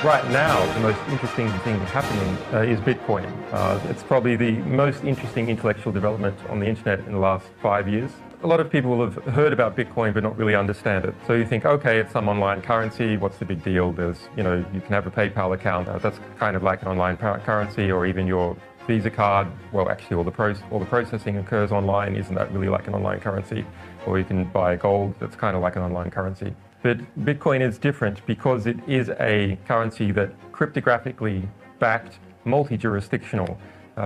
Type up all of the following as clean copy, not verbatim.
Right now, the most interesting thing happening is Bitcoin. It's probably the most interesting intellectual development on the internet in the last 5 years. A lot of people will have heard about Bitcoin but not really understand it. So you think, okay, it's some online currency, what's the big deal? There's, you can have a PayPal account, that's kind of like an online currency, or even your Visa card. Well, actually all the processing occurs online. Isn't that really like an online currency? Or you can buy gold, that's kind of like an online currency. But Bitcoin is different because it is a currency that cryptographically backed, multi-jurisdictional,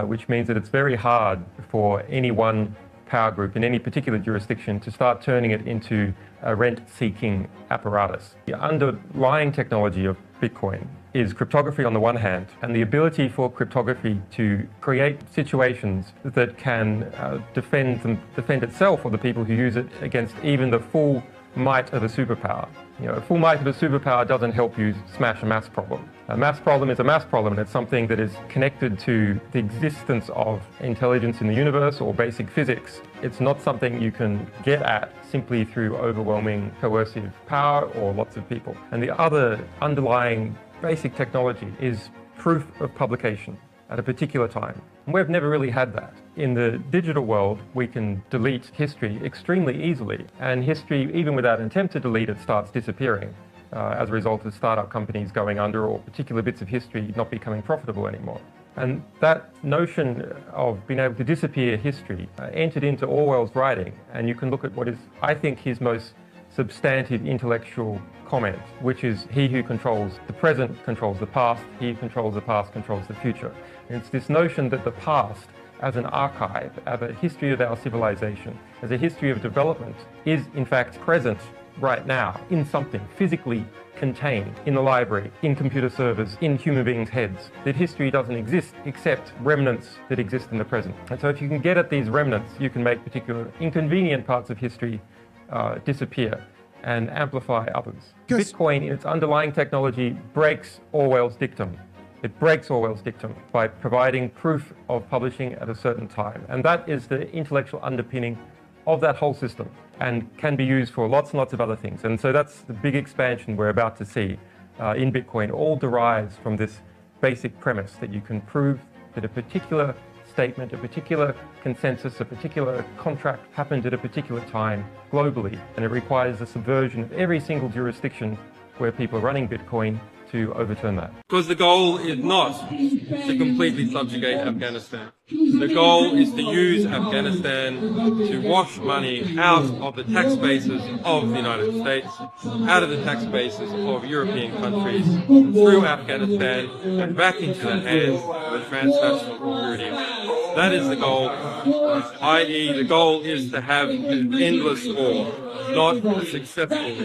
which means that it's very hard for any one power group in any particular jurisdiction to start turning it into a rent-seeking apparatus. The underlying technology of Bitcoin is cryptography on the one hand, and the ability for cryptography to create situations that can defend itself or the people who use it against even the full might of a superpower. A full might of a superpower doesn't help you smash a maths problem. A maths problem is a maths problem, and it's something that is connected to the existence of intelligence in the universe or basic physics. It's not something you can get at simply through overwhelming coercive power or lots of people. And the other underlying basic technology is proof of publication at a particular time. And we've never really had that. In the digital world, we can delete history extremely easily, and history, even without an attempt to delete it, starts disappearing as a result of startup companies going under or particular bits of history not becoming profitable anymore. And that notion of being able to disappear history entered into Orwell's writing, and you can look at what is, I think, his most substantive intellectual comment, which is he who controls the present controls the past, he who controls the past controls the future. And it's this notion that the past, as an archive, as a history of our civilization, as a history of development, is in fact present right now in something physically contained in the library, in computer servers, in human beings' heads. That history doesn't exist except remnants that exist in the present. And so if you can get at these remnants, you can make particular inconvenient parts of history disappear and amplify others. Yes. Bitcoin, in its underlying technology, breaks Orwell's dictum. It breaks Orwell's dictum by providing proof of publishing at a certain time. And that is the intellectual underpinning of that whole system and can be used for lots and lots of other things. And so that's the big expansion we're about to see in Bitcoin. All derives from this basic premise that you can prove that a particular statement, a particular consensus, a particular contract happened at a particular time globally, and it requires the subversion of every single jurisdiction where people are running Bitcoin to overturn that. Because the goal is not to completely subjugate Afghanistan. The goal is to use Afghanistan to wash money out of the tax bases of the United States, out of the tax bases of European countries, through Afghanistan and back into the hands of the transnational community. That is the goal, i.e. the goal is to have an endless war, not a successful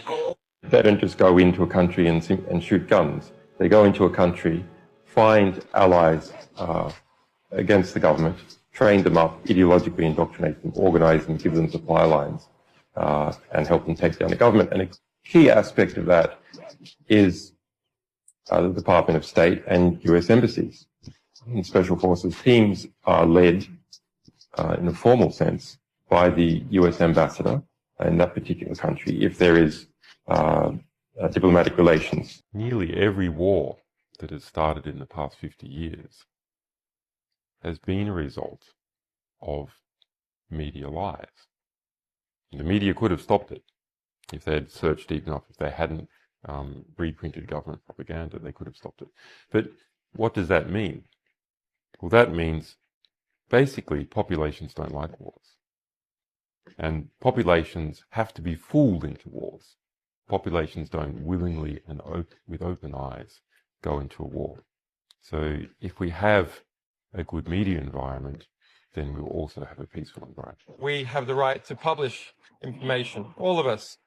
war. They don't just go into a country and shoot guns. They go into a country, find allies against the government, train them up, ideologically indoctrinate them, organize them, give them supply lines, and help them take down the government. And a key aspect of that is the Department of State and US embassies. In special forces, teams are led, in a formal sense, by the US ambassador in that particular country, if there is diplomatic relations. Nearly every war that has started in the past 50 years has been a result of media lies. The media could have stopped it if they had searched deep enough. If they hadn't reprinted government propaganda, they could have stopped it. But what does that mean? Well, that means basically populations don't like wars. And populations have to be fooled into wars. Populations don't willingly and with open eyes go into a war. So if we have a good media environment, then we'll also have a peaceful environment. We have the right to publish information, all of us,